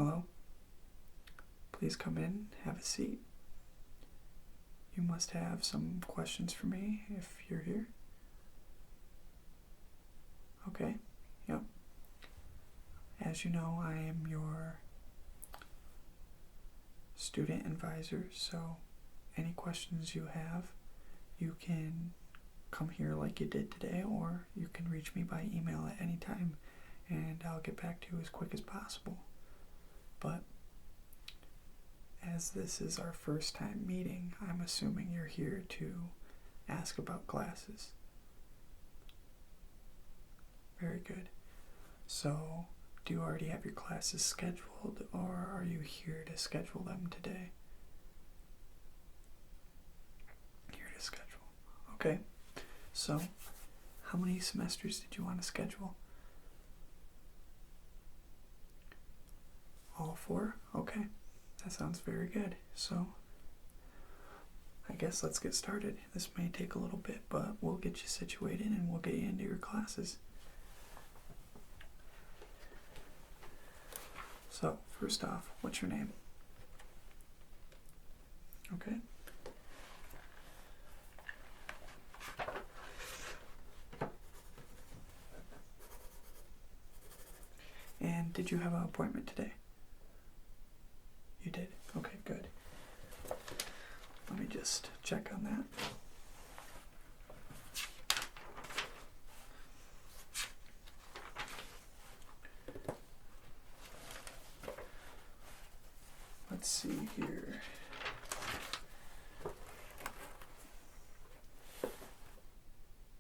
Hello? Please come in, have a seat. You must have some questions for me if you're here. Okay, yep. As you know, I am your student advisor, so any questions you have, you can come here like you did today, or you can reach me by email at any time, and I'll get back to you as quick as possible. But as this is our first time meeting, I'm assuming you're here to ask about classes. Very good. So, do you already have your classes scheduled, or are you here to schedule them today? Here to schedule. Okay. So, how many semesters did you want to schedule? All 4? Okay. That sounds very good. So, I guess let's get started. This may take a little bit, but we'll get you situated and we'll get you into your classes. So, first off, what's your name? Okay. And did you have an appointment today? You did? Okay, good. Let me just check on that. Let's see here.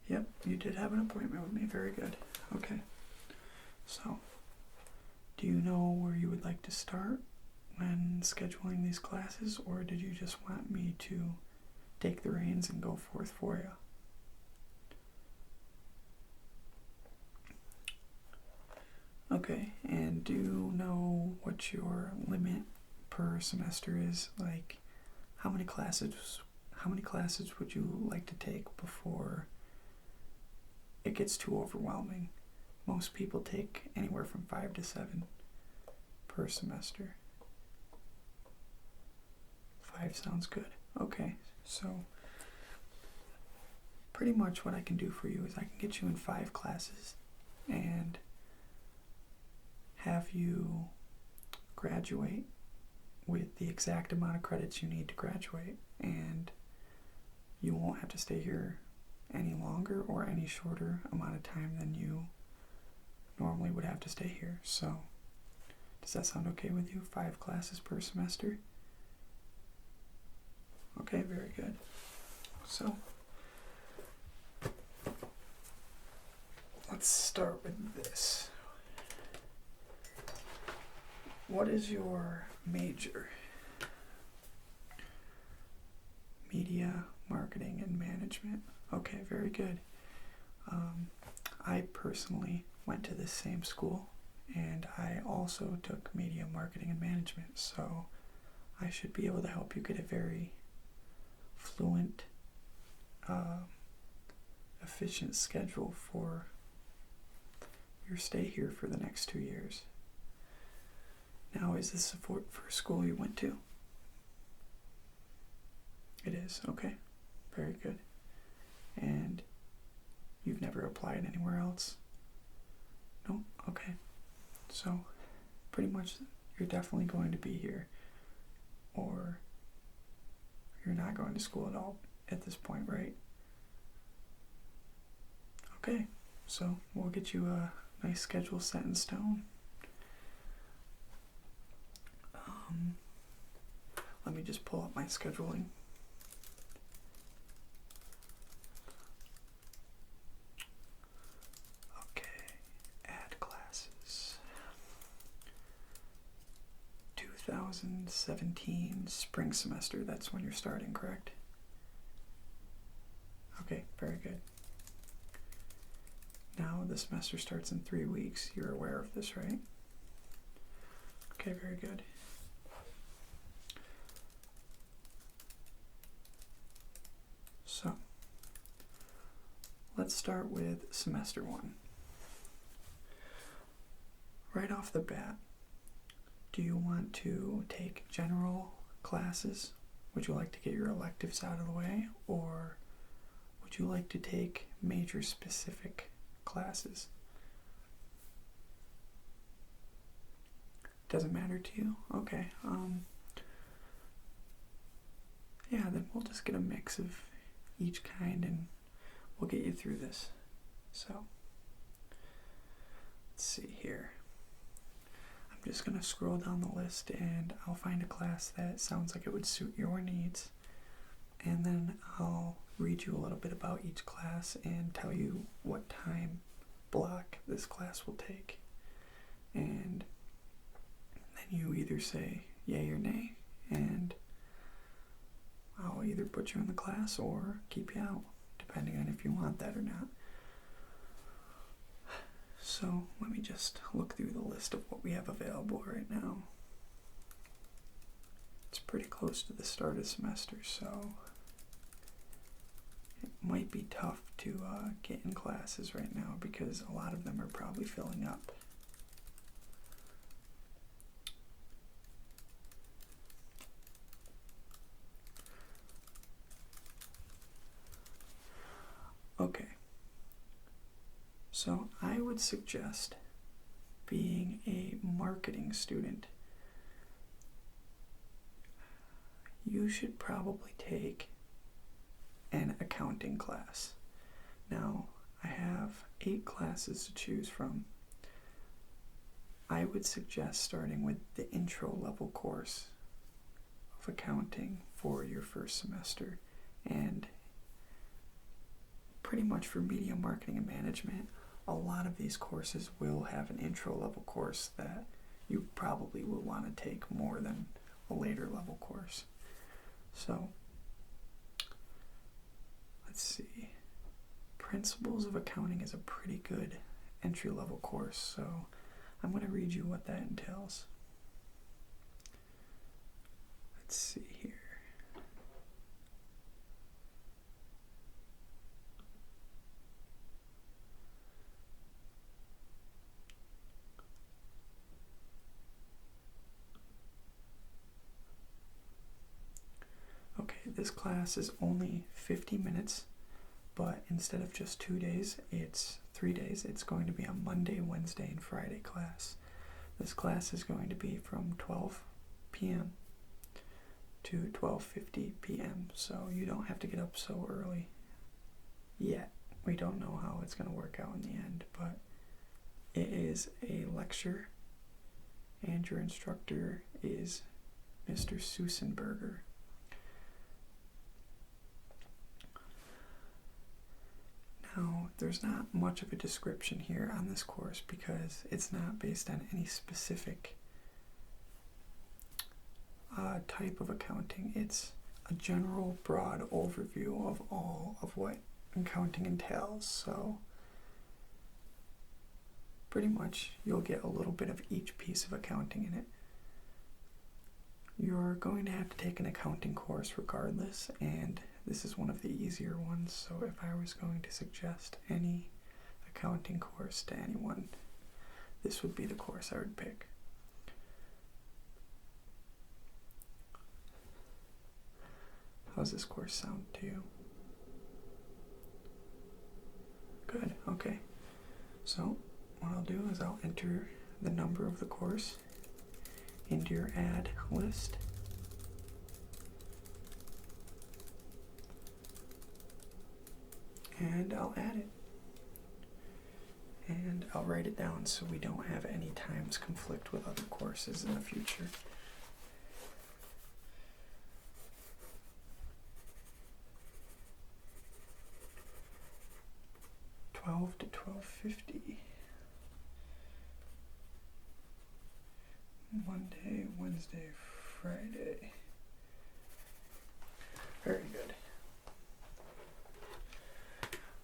Yep, you did have an appointment with me. Very good. Okay. So, do you know where you would like to start when scheduling these classes, or did you just want me to take the reins and go forth for you? Okay, and do you know what your limit per semester is? Like, how many classes would you like to take before it gets too overwhelming? Most people take anywhere from 5 to 7 per semester. 5 sounds good. Okay, so pretty much what I can do for you is I can get you in 5 classes and have you graduate with the exact amount of credits you need to graduate, and you won't have to stay here any longer or any shorter amount of time than you normally would have to stay here. So, does that sound okay with you? 5 classes per semester? Okay, very good. So, let's start with this. What is your major? Media, marketing, and management. Okay, very good. I personally went to this same school, and I also took media, marketing, and management, so I should be able to help you get a very fluent, efficient schedule for your stay here for the next 2 years. Now, is this the first school you went to? It is, okay. Very good. And you've never applied anywhere else? No? Okay. So, pretty much you're definitely going to be here, or you're not going to school at all at this point, right? Okay, so we'll get you a nice schedule set in stone. Let me just pull up my scheduling. Okay, add classes. 2017 spring semester, that's when you're starting, correct? Okay, very good. Now the semester starts in 3 weeks. You're aware of this, right? Okay, very good. So, let's start with semester 1. Right off the bat, Do you want to take general classes? Would you like to get your electives out of the way? Or would you like to take major specific classes? Doesn't matter to you? Okay. Yeah, then we'll just get a mix of each kind and we'll get you through this. So, let's see here. I'm just going to scroll down the list and I'll find a class that sounds like it would suit your needs. And then I'll read you a little bit about each class and tell you what time block this class will take. And then you either say yay or nay, and I'll either put you in the class or keep you out, depending on if you want that or not. So let me just look through the list of what we have available right now. It's pretty close to the start of the semester, so it might be tough to get in classes right now because a lot of them are probably filling up. Okay, so I would suggest being a marketing student. You should probably take an accounting class. Now, I have 8 classes to choose from. I would suggest starting with the intro level course of accounting for your first semester, and pretty much for media marketing and management, a lot of these courses will have an intro level course that you probably will want to take more than a later level course. So, let's see. Principles of Accounting is a pretty good entry level course, so I'm going to read you what that entails. Let's see here. Okay, this class is only 50 minutes, but instead of just 2 days, it's 3 days. It's going to be a Monday, Wednesday, and Friday class. This class is going to be from 12 p.m. to 12:50 p.m., so you don't have to get up so early yet. We don't know how it's going to work out in the end, but it is a lecture, and your instructor is Mr. Susenberger. Now, there's not much of a description here on this course because it's not based on any specific type of accounting. It's a general, broad overview of all of what accounting entails. So, pretty much, you'll get a little bit of each piece of accounting in it. You're going to have to take an accounting course regardless, and this is one of the easier ones, so if I was going to suggest any accounting course to anyone, this would be the course I would pick. How's this course sound to you? Good, okay. So, what I'll do is I'll enter the number of the course into your add list. And I'll add it. And I'll write it down so we don't have any times conflict with other courses in the future. $12 to $12.50. Monday, Wednesday, Friday. Very good.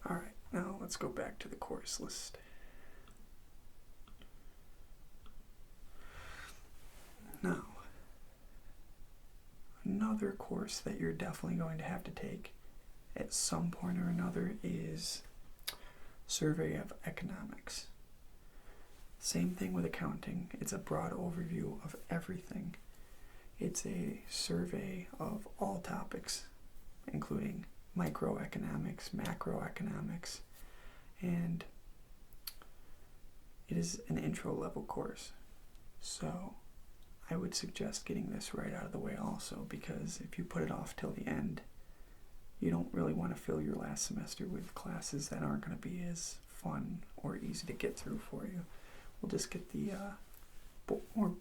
Alright, now let's go back to the course list. Now, another course that you're definitely going to have to take at some point or another is Survey of Economics. Same thing with accounting. It's a broad overview of everything. It's a survey of all topics, including microeconomics, macroeconomics, and it is an intro level course. So I would suggest getting this right out of the way also, because if you put it off till the end, you don't really want to fill your last semester with classes that aren't going to be as fun or easy to get through for you. We'll just get the more,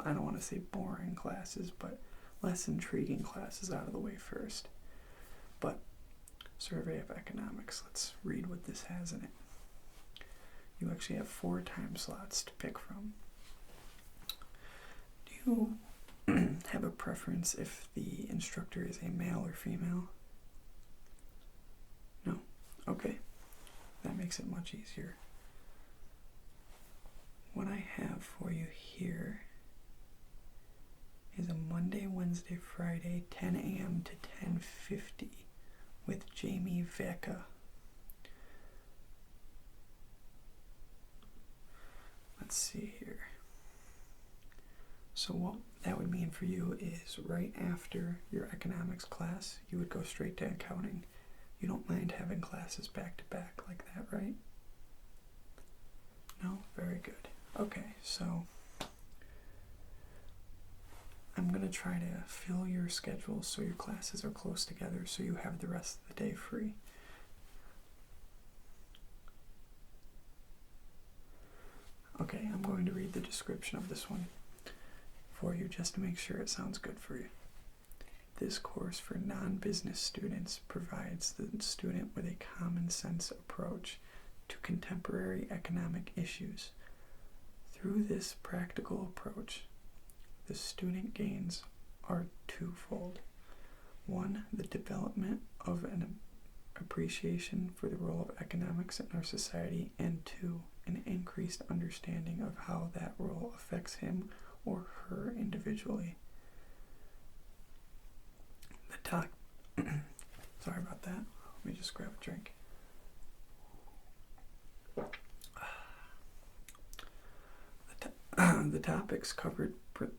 I don't want to say boring classes, but less intriguing classes out of the way first. But survey of economics, let's read what this has in it. You actually have 4 time slots to pick from. Do you have a preference if the instructor is a male or female? No? Okay. That makes it much easier. What I have for you here is a Monday, Wednesday, Friday, 10 a.m. to 10:50 with Jamie Vecca. Let's see here. So what that would mean for you is right after your economics class, you would go straight to accounting. You don't mind having classes back to back like that, right? No? Very good. Okay, so I'm going to try to fill your schedule so your classes are close together so you have the rest of the day free. Okay, I'm going to read the description of this one for you just to make sure it sounds good for you. This course for non-business students provides the student with a common sense approach to contemporary economic issues. Through this practical approach, the student gains are twofold. 1, the development of an appreciation for the role of economics in our society, and 2, an increased understanding of how that role affects him or her individually. Sorry about that. Let me just grab a drink. The topics covered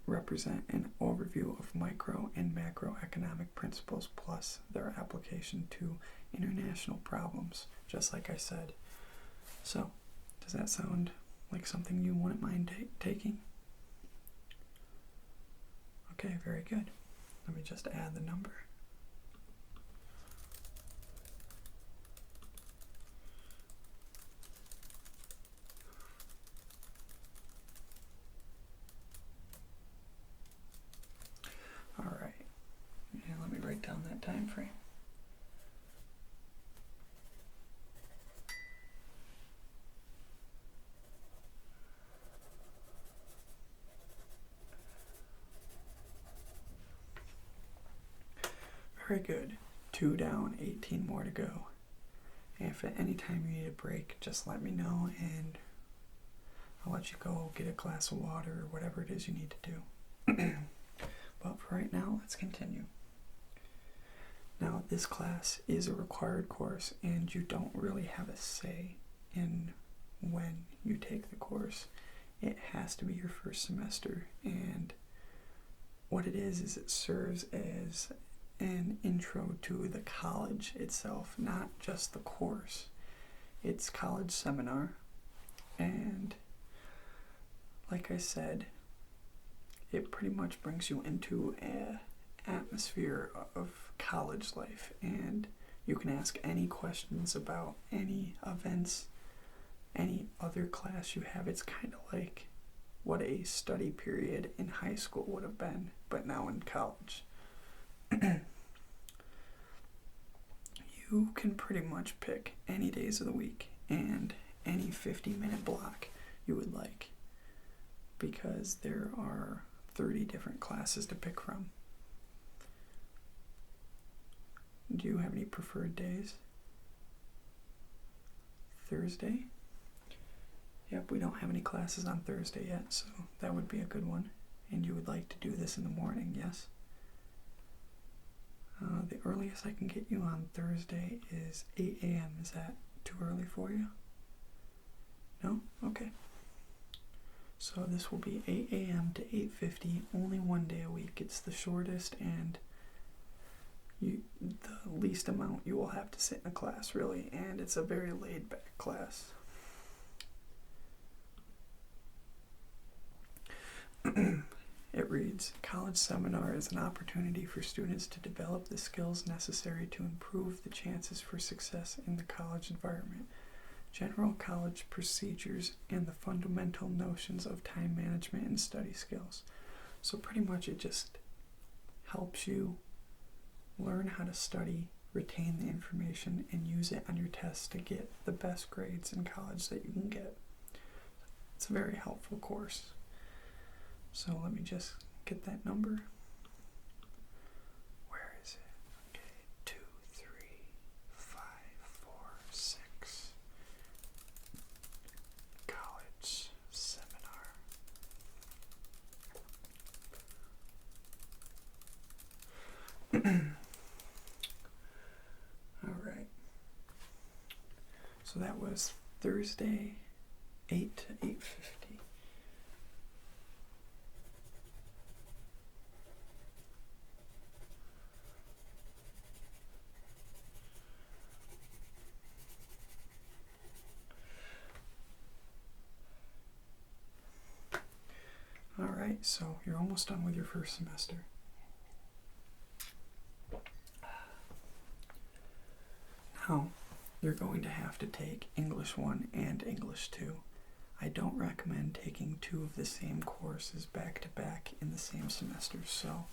represent an overview of micro and macroeconomic principles plus their application to international problems, just like I said. So, does that sound like something you wouldn't mind taking? Okay, very good. Let me just add the number. All right. And let me write down that time frame. Very good. 2 down, 18 more to go. And if at any time you need a break, just let me know and I'll let you go get a glass of water or whatever it is you need to do. But for right now, let's continue. Now, this class is a required course and you don't really have a say in when you take the course. It has to be your first semester, and what it is it serves as an intro to the college itself, not just the course. It's college seminar, and like I said, it pretty much brings you into an atmosphere of college life, and you can ask any questions about any events, any other class you have. It's kind of like what a study period in high school would have been, but now in college. You can pretty much pick any days of the week and any 50-minute block you would like, because there are 30 different classes to pick from. Do you have any preferred days? Thursday? Yep, we don't have any classes on Thursday yet, so that would be a good one. And you would like to do this in the morning, yes? The earliest I can get you on Thursday is 8 a.m. Is that too early for you? No? Okay. So this will be 8 a.m. to 8:50, only one day a week. It's the shortest and the least amount you will have to sit in a class, really, and it's a very laid-back class. It reads, college seminar is an opportunity for students to develop the skills necessary to improve the chances for success in the college environment, general college procedures, and the fundamental notions of time management and study skills. So pretty much it just helps you learn how to study, retain the information, and use it on your tests to get the best grades in college that you can get. It's a very helpful course. So let me just get that number. Where is it? Okay, 2, 3, 5, 4, 6. College seminar. All right. So that was Thursday, 8 to 8:50. All right, so you're almost done with your first semester. Now, you're going to have to take English 1 and English 2. I don't recommend taking 2 of the same courses back to back in the same semester, so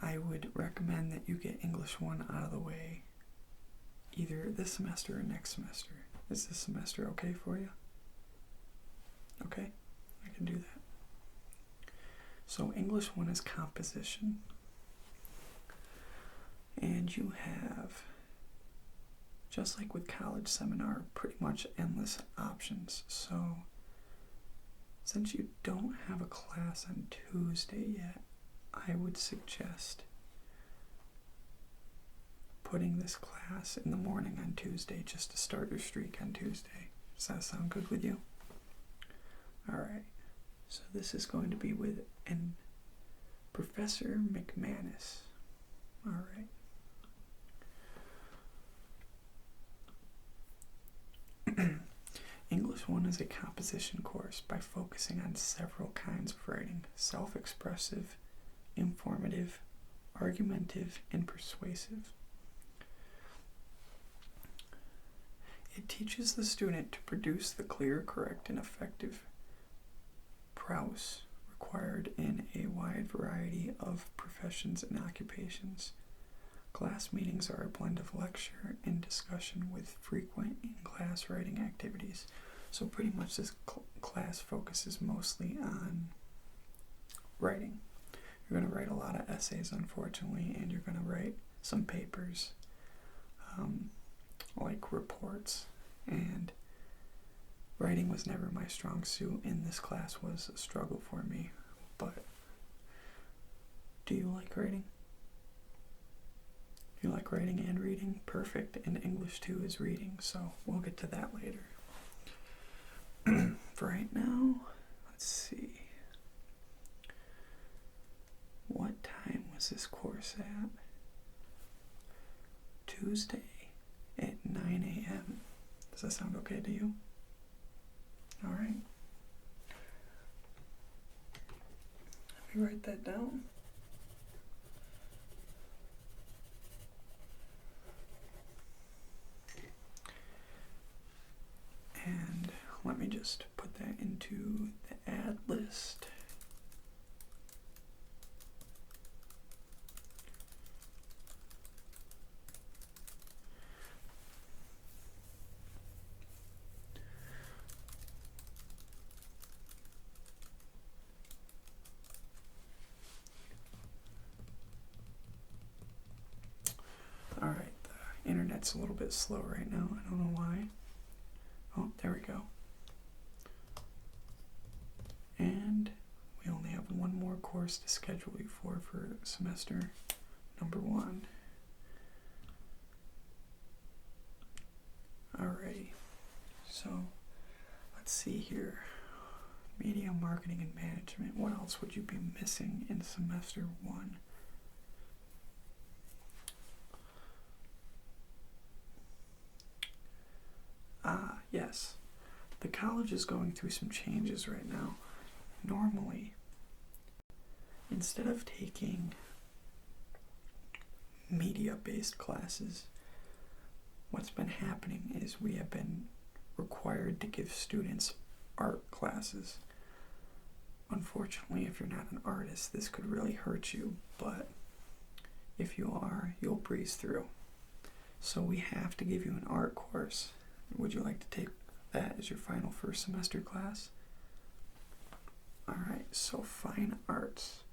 I would recommend that you get English 1 out of the way either this semester or next semester. Is this semester okay for you? Okay, I can do that. So English 1 is composition. And you have, just like with college seminar, pretty much endless options. So since you don't have a class on Tuesday yet, I would suggest putting this class in the morning on Tuesday just to start your streak on Tuesday. Does that sound good with you? All right. So this is going to be with Professor McManus. All right. English 1 is a composition course by focusing on several kinds of writing: self-expressive, informative, argumentative, and persuasive. It teaches the student to produce the clear, correct, and effective prose required in a wide variety of professions and occupations. Class meetings are a blend of lecture and discussion with frequent in-class writing activities. So pretty much this class focuses mostly on writing. You're going to write a lot of essays, unfortunately, and you're going to write some papers, like reports. And writing was never my strong suit, and this class was a struggle for me. But do you like writing? You like writing and reading? Perfect. And English 2 is reading, so we'll get to that later. For right now, let's see. What time was this course at? Tuesday at 9 a.m. Does that sound okay to you? All right. Let me write that down. And let me just put that into the add list. All right, the internet's a little bit slow right now. I don't know why. Oh, there we go. And we only have one more course to schedule you for semester number 1. Alrighty, So, let's see here. Media, marketing, and management. What else would you be missing in semester 1? Yes. The college is going through some changes right now. Normally, instead of taking media-based classes, what's been happening is we have been required to give students art classes. Unfortunately, if you're not an artist, this could really hurt you, but if you are, you'll breeze through. So we have to give you an art course. Would you like to take that as your final first semester class? Alright, so fine arts.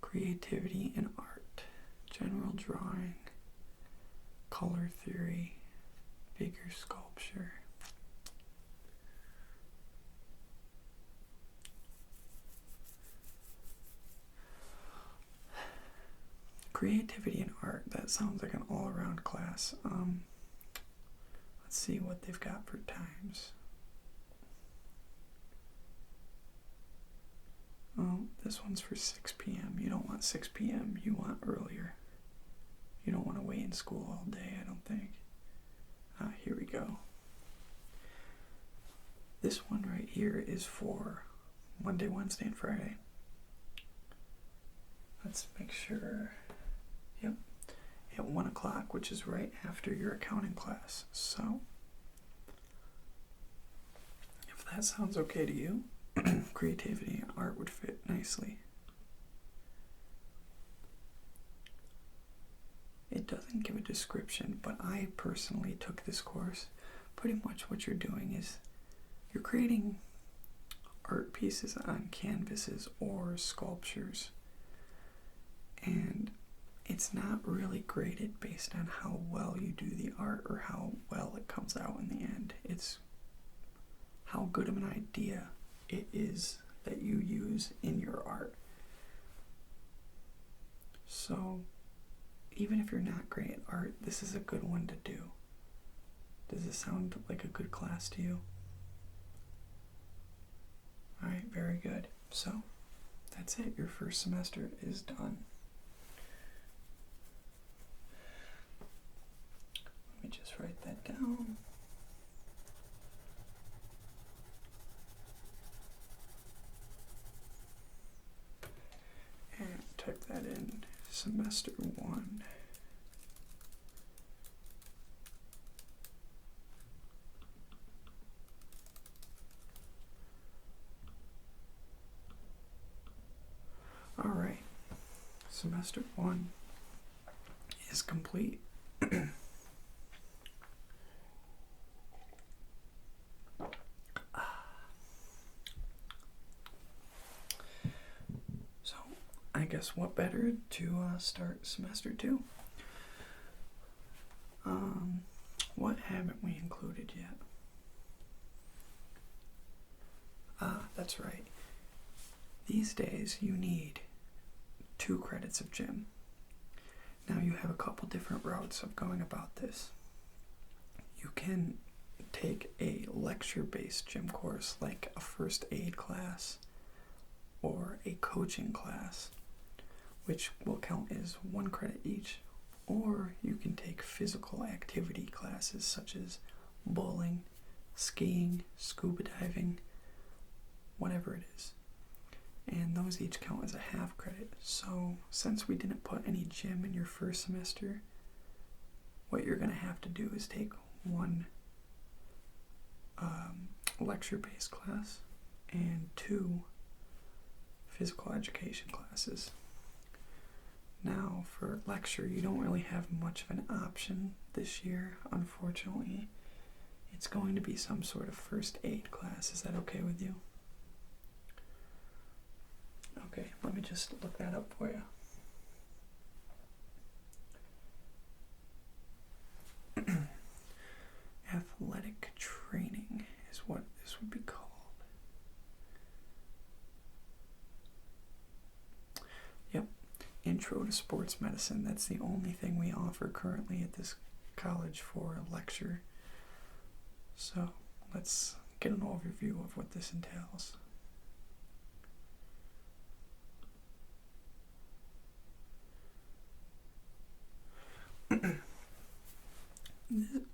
Creativity in art. General drawing. Color theory. Figure sculpture. Creativity in art, that sounds like an all-around class. Let's see what they've got for times. Oh, this one's for 6 p.m. You don't want 6 p.m., you want earlier. You don't want to wait in school all day, I don't think. Here we go. This one right here is for Monday, Wednesday, and Friday. Let's make sure. Yep. At 1 o'clock, which is right after your accounting class. So, if that sounds okay to you, creativity and art would fit nicely. It doesn't give a description, but I personally took this course. Pretty much what you're doing is you're creating art pieces on canvases or sculptures. And it's not really graded based on how well you do the art or how well it comes out in the end. It's how good of an idea it is that you use in your art. So, even if you're not great at art, this is a good one to do. Does this sound like a good class to you? Alright, very good. So, that's it. Your first semester is done. Let me just write that down. And type that in. Semester 1. All right. Semester 1 is complete. I guess what better to start semester 2? What haven't we included yet? That's right. These days you need 2 credits of gym. Now you have a couple different routes of going about this. You can take a lecture-based gym course like a first aid class or a coaching class, which will count as 1 credit each, or you can take physical activity classes such as bowling, skiing, scuba diving, whatever it is. And those each count as a half credit. So since we didn't put any gym in your first semester, what you're going to have to do is take 1 lecture-based class and 2 physical education classes. Now, for lecture, you don't really have much of an option this year, unfortunately. It's going to be some sort of first aid class. Is that okay with you? Okay, let me just look that up for you. Athletic training is what this would be called. Yep. Intro to Sports Medicine. That's the only thing we offer currently at this college for a lecture. So let's get an overview of what this entails.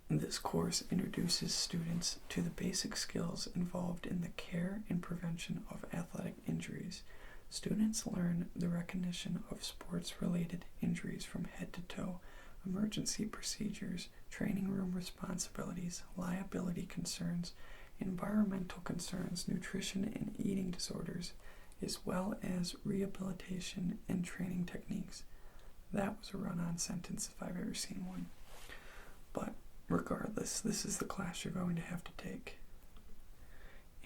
This course introduces students to the basic skills involved in the care and prevention of athletic injuries. Students learn the recognition of sports-related injuries from head to toe, emergency procedures, training room responsibilities, liability concerns, environmental concerns, nutrition and eating disorders, as well as rehabilitation and training techniques. That was a run-on sentence if I've ever seen one. But regardless, this is the class you're going to have to take.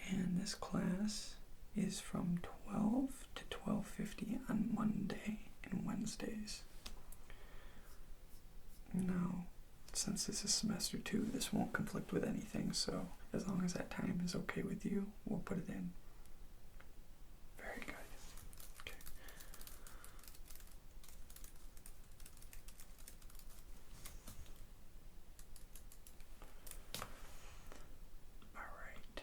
And this class is from 12 to 12:50 on Monday and Wednesdays. Now, since this is semester 2, this won't conflict with anything, so as long as that time is okay with you, we'll put it in. Very good. Okay. All right.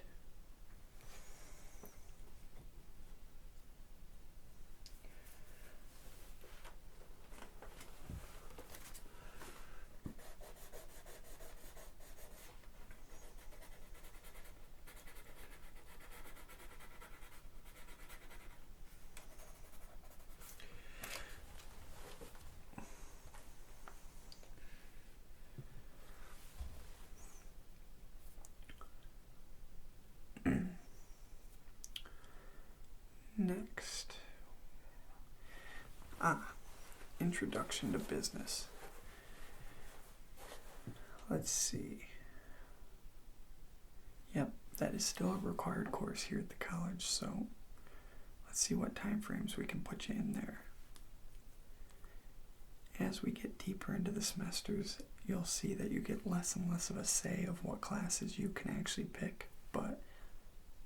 Next. Introduction to business. Let's see. Yep, that is still a required course here at the college, so let's see what time frames we can put you in there. As we get deeper into the semesters, you'll see that you get less and less of a say of what classes you can actually pick, but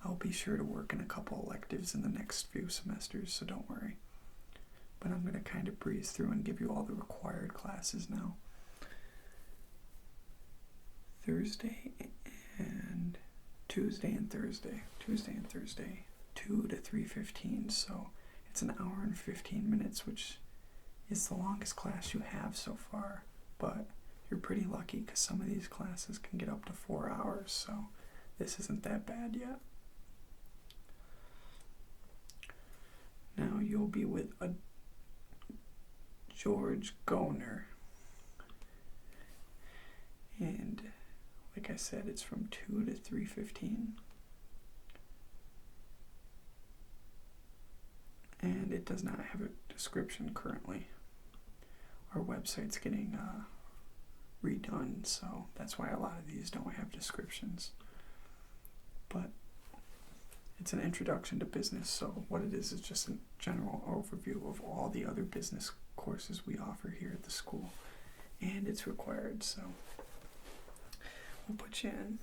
I'll be sure to work in a couple electives in the next few semesters, so don't worry. But I'm going to kind of breeze through and give you all the required classes now. Tuesday and Thursday, 2 to 3:15, so it's an hour and 15 minutes, which is the longest class you have so far, but you're pretty lucky because some of these classes can get up to 4 hours, so this isn't that bad yet. Now you'll be with a George Goner, and like I said, it's from 2 to 3:15, and it does not have a description currently. Our website's getting redone, so that's why a lot of these don't have descriptions. But it's an introduction to business, so what it is just a general overview of all the other business courses we offer here at the school, and it's required, so we'll put you in.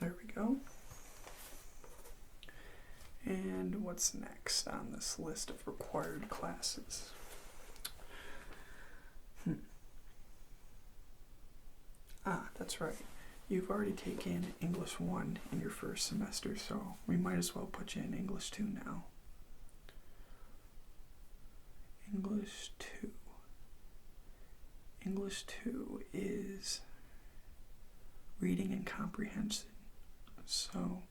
There we go. And what's next on this list of required classes? That's right. You've already taken English 1 in your first semester, so we might as well put you in English 2 now. English 2. English 2 is reading and comprehension. So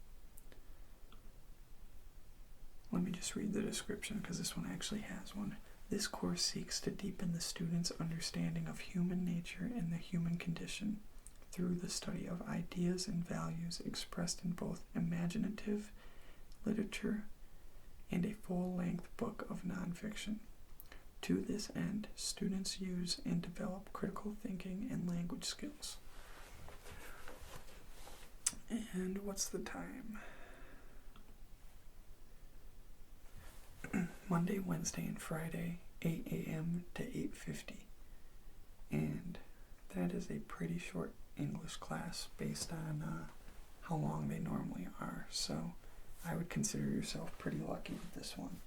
let me just read the description because this one actually has one. This course seeks to deepen the student's understanding of human nature and the human condition through the study of ideas and values expressed in both imaginative literature and a full-length book of nonfiction. To this end, students use and develop critical thinking and language skills. And what's the time? Monday, Wednesday, and Friday, 8 a.m. to 8:50. And that is a pretty short English class based on how long they normally are. So I would consider yourself pretty lucky with this one.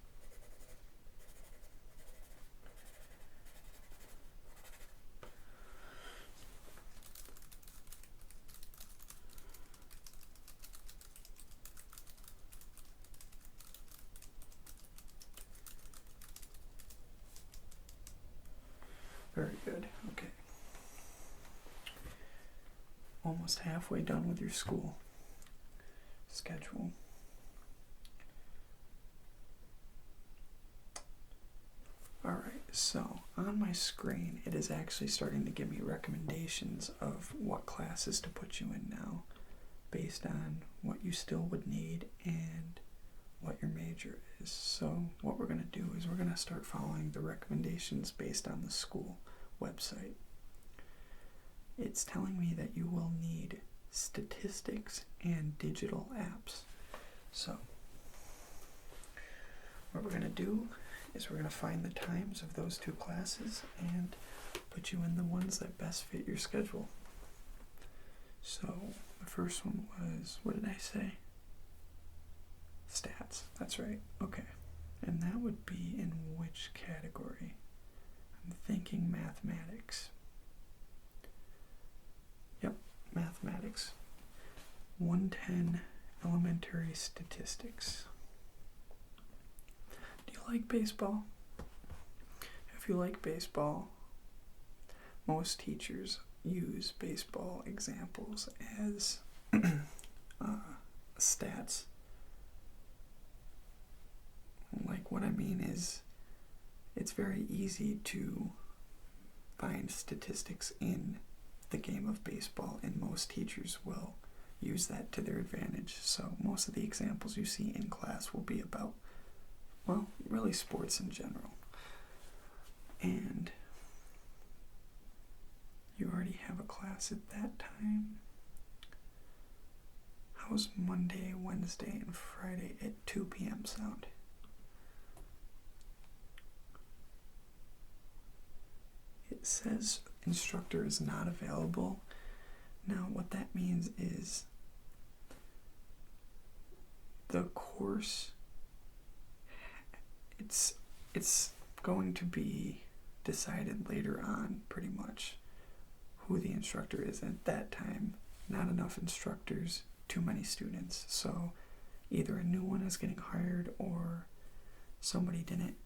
Very good. Okay. Almost halfway done with your school schedule. Alright, so on my screen it is actually starting to give me recommendations of what classes to put you in now based on what you still would need and what your major is. So what we're going to do is we're going to start following the recommendations based on the school website. It's telling me that you will need statistics and digital apps. So what we're going to do is we're going to find the times of those two classes and put you in the ones that best fit your schedule. So the first one was, what did I say? Stats. That's right. Okay. And that would be in which category? I'm thinking mathematics. Yep, mathematics. 110 elementary statistics. Do you like baseball? If you like baseball, most teachers use baseball examples as stats. Like, what I mean is, it's very easy to find statistics in the game of baseball, and most teachers will use that to their advantage. So most of the examples you see in class will be about, well, really sports in general. And you already have a class at that time. How's Monday, Wednesday, and Friday at 2 p.m. sound? It says instructor is not available. Now what that means is the course, it's going to be decided later on pretty much who the instructor is. At that time, not enough instructors, too many students. So either a new one is getting hired or somebody didn't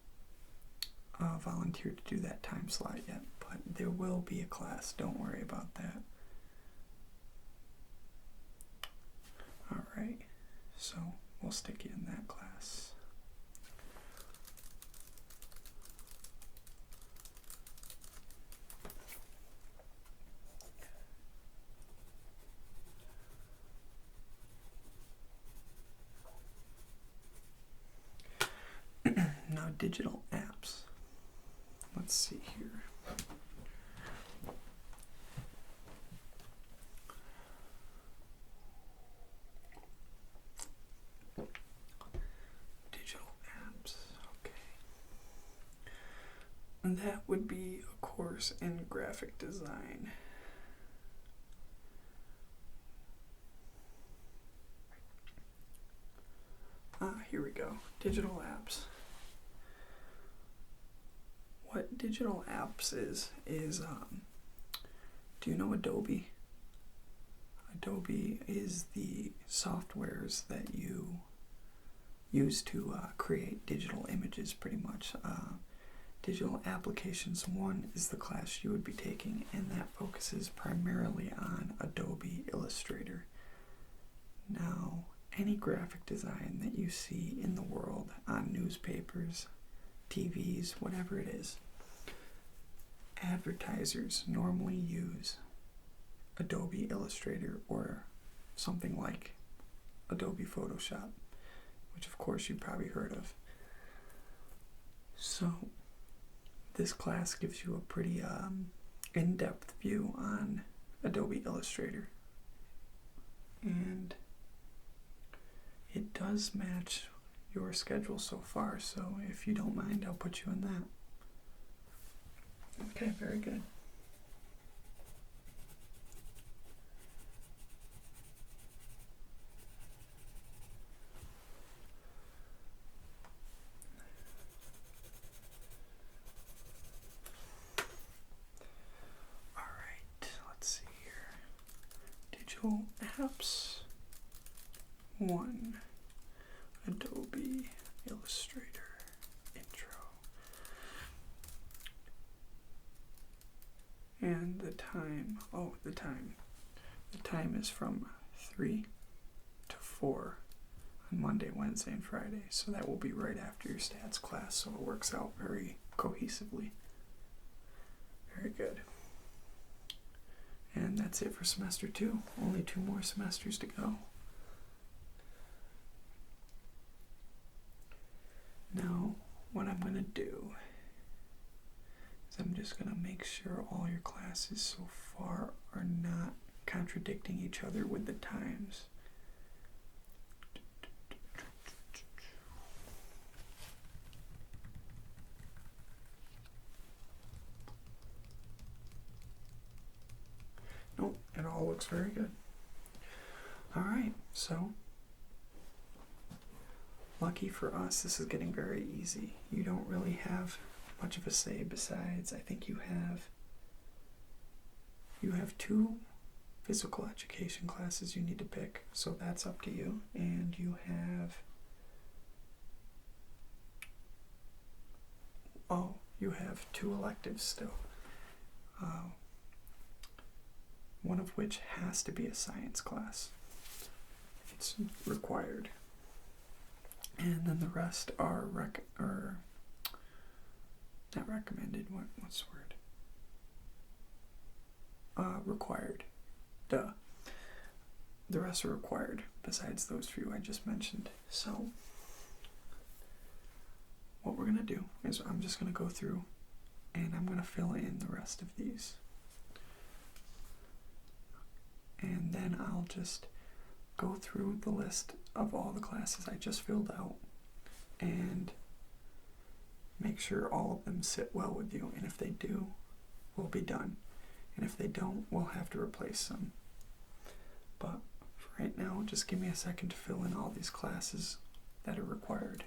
volunteer to do that time slot yet. But there will be a class. Don't worry about that. Alright, so we'll stick you in that class. Now, digital apps. Let's see here. Digital apps, okay. And that would be a course in graphic design. Here we go. Digital apps. What digital apps is do you know Adobe? Adobe is the softwares that you use to create digital images, pretty much. Digital Applications 1 is the class you would be taking, and that focuses primarily on Adobe Illustrator. Now, any graphic design that you see in the world on newspapers, TVs, whatever it is, advertisers normally use Adobe Illustrator or something like Adobe Photoshop, which of course you've probably heard of. So this class gives you a pretty in-depth view on Adobe Illustrator, and it does match your schedule so far, so if you don't mind, I'll put you in that. Okay, very good. Alright, let's see here. Digital Apps 1. Adobe Illustrator Intro. And the time, the time is from 3 to 4 on Monday, Wednesday, and Friday. So that will be right after your stats class, so it works out very cohesively. Very good. And that's it for semester 2. Only 2 more semesters to go. Now, what I'm going to do is I'm just going to make sure all your classes so far are not contradicting each other with the times. Nope, it all looks very good. Alright, so lucky for us, this is getting very easy. You don't really have much of a say besides, I think you have 2 physical education classes you need to pick, so that's up to you. And you have 2 electives still. One of which has to be a science class. It's required. And then the rest are not recommended. What's the word? Required. Duh. The rest are required, besides those few I just mentioned. So, what we're going to do is I'm just going to go through and I'm going to fill in the rest of these. And then I'll just go through the list of all the classes I just filled out and make sure all of them sit well with you. And if they do, we'll be done. And if they don't, we'll have to replace some. But for right now, just give me a second to fill in all these classes that are required.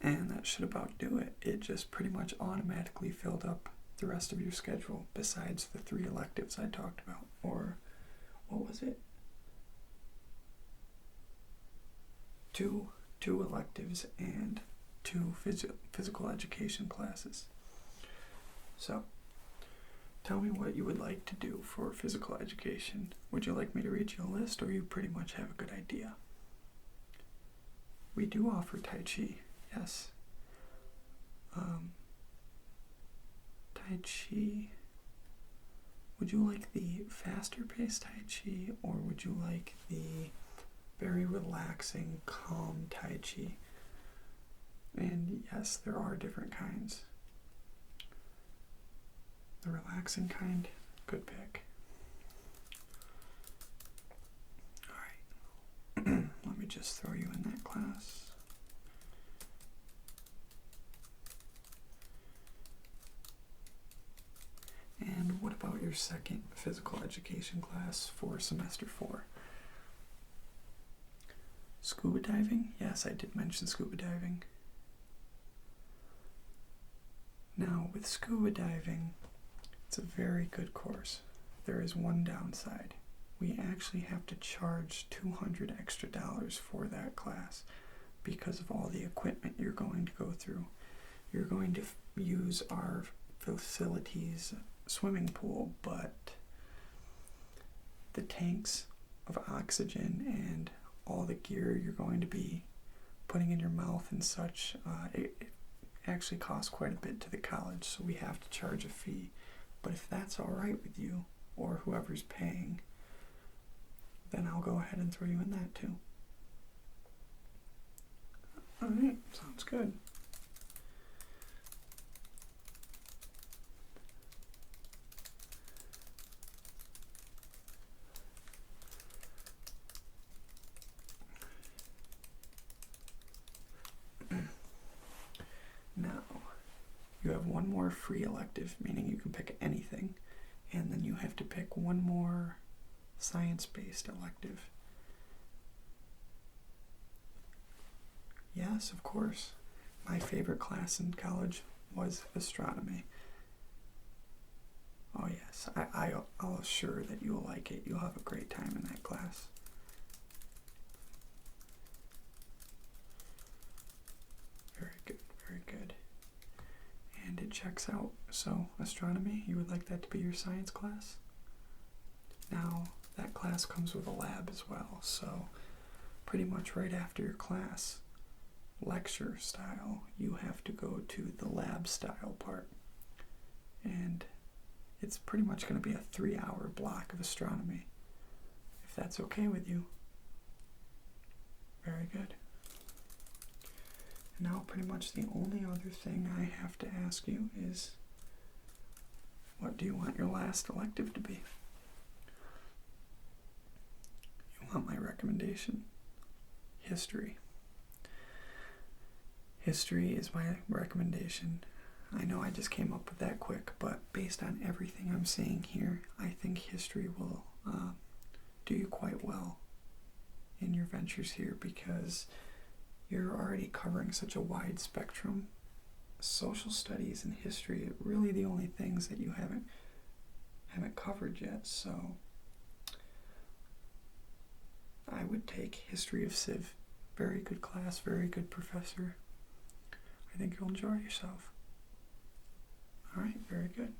And that should about do it. It just pretty much automatically filled up the rest of your schedule besides the 3 electives I talked about. Or, what was it? 2 electives and 2 physical education classes. So, tell me what you would like to do for physical education. Would you like me to read you a list, or you pretty much have a good idea? We do offer Tai Chi. Yes. Tai Chi. Would you like the faster paced Tai Chi, or would you like the very relaxing, calm Tai Chi? And yes, there are different kinds. The relaxing kind, good pick. Alright. Let me just throw you in that class. And what about your second physical education class for semester 4? Scuba diving? Yes, I did mention scuba diving. Now, with scuba diving, it's a very good course. There is one downside. We actually have to charge $200 extra for that class because of all the equipment you're going to go through. You're going to use our facilities swimming pool, but the tanks of oxygen and all the gear you're going to be putting in your mouth and such, it actually costs quite a bit to the college, so we have to charge a fee. But if that's all right with you, or whoever's paying, then I'll go ahead and throw you in that too. All right, sounds good. Now, you have one more free elective, meaning you can pick anything, and then you have to pick one more science-based elective. Yes, of course. My favorite class in college was astronomy. Oh yes, I'll assure that you will like it. You'll have a great time in that class. Very good, very good. And it checks out. So, astronomy, you would like that to be your science class? Now, that class comes with a lab as well, so pretty much right after your class, lecture style, you have to go to the lab style part. And it's pretty much going to be a 3-hour block of astronomy, if that's okay with you. Very good. And now pretty much the only other thing I have to ask you is, what do you want your last elective to be? You want my recommendation? History. History is my recommendation. I know I just came up with that quick, but based on everything I'm seeing here, I think history will do you quite well in your ventures here, because you're already covering such a wide spectrum. Social studies and history are really the only things that you haven't covered yet, so I would take History of Civ. Very good class, very good professor. I think you'll enjoy yourself. All right, very good.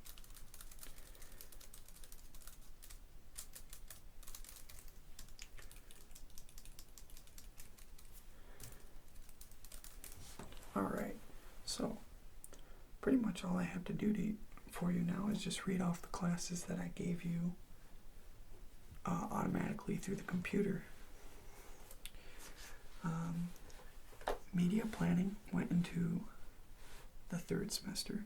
All right, so pretty much all I have to do for you now is just read off the classes that I gave you automatically through the computer. Media planning went into the 3rd semester.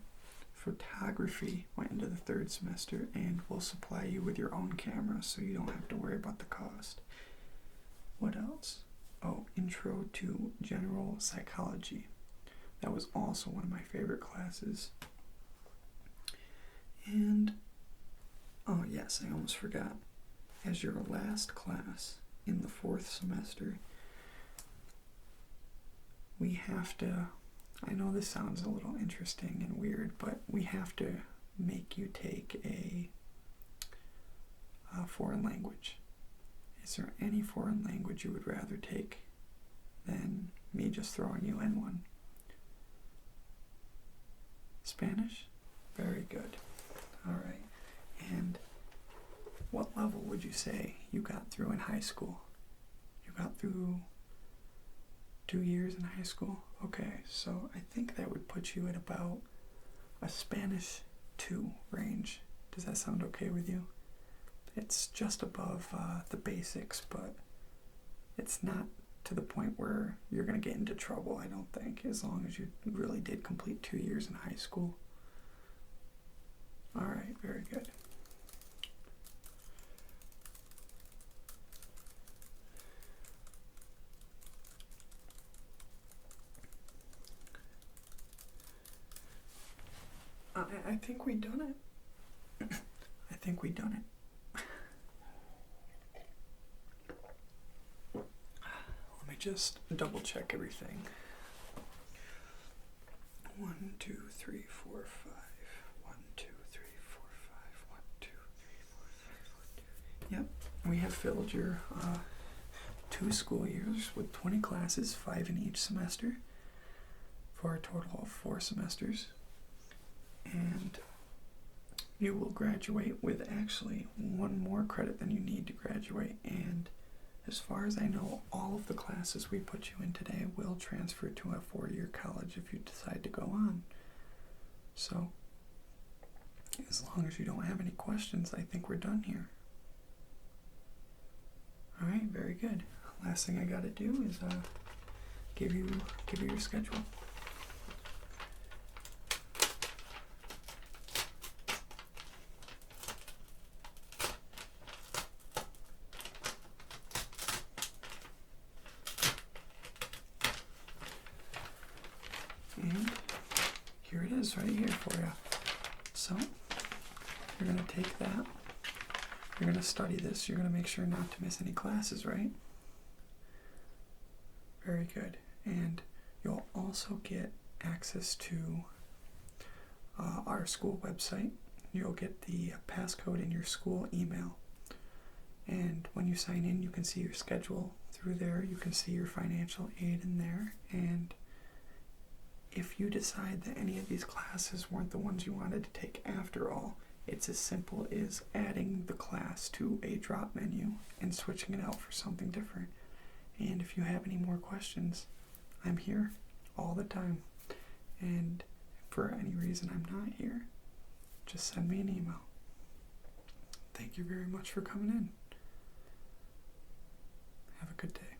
Photography went into the 3rd semester, and will supply you with your own camera, so you don't have to worry about the cost. What else? Oh, Intro to General Psychology. That was also one of my favorite classes. And, oh yes, I almost forgot. As your last class in the 4th semester, we have to, I know this sounds a little interesting and weird, but we have to make you take a foreign language. Is there any foreign language you would rather take than me just throwing you in one? Spanish? Very good. All right. And what level would you say you got through in high school? You got through 2 years in high school? Okay, so I think that would put you at about a Spanish 2 range. Does that sound okay with you? It's just above the basics, but it's not to the point where you're going to get into trouble, I don't think, as long as you really did complete 2 years in high school. All right, very good. I think we done it. I think we done it. Let me just double check everything. 1, 2, 3, 4, 5. 1, 2, 3, 4, 5. 1, 2, 3, 4, 5. 1, 2. Yep, we have filled your 2 school years with 20 classes, 5 in each semester, for a total of 4 semesters. And you will graduate with actually 1 more credit than you need to graduate, and As far as I know, all of the classes we put you in today will transfer to a four-year college if you decide to go on. So, as long as you don't have any questions, I think we're done here. Alright, very good. Last thing I gotta do is give you your schedule. And here it is right here for you. So, you're going to take that, you're going to study this, you're going to make sure not to miss any classes, right? Very good. And you'll also get access to our school website. You'll get the passcode in your school email. And when you sign in, you can see your schedule through there. You can see your financial aid in there. And if you decide that any of these classes weren't the ones you wanted to take after all, it's as simple as adding the class to a drop menu and switching it out for something different. And if you have any more questions, I'm here all the time. And if for any reason I'm not here, just send me an email. Thank you very much for coming in. Have a good day.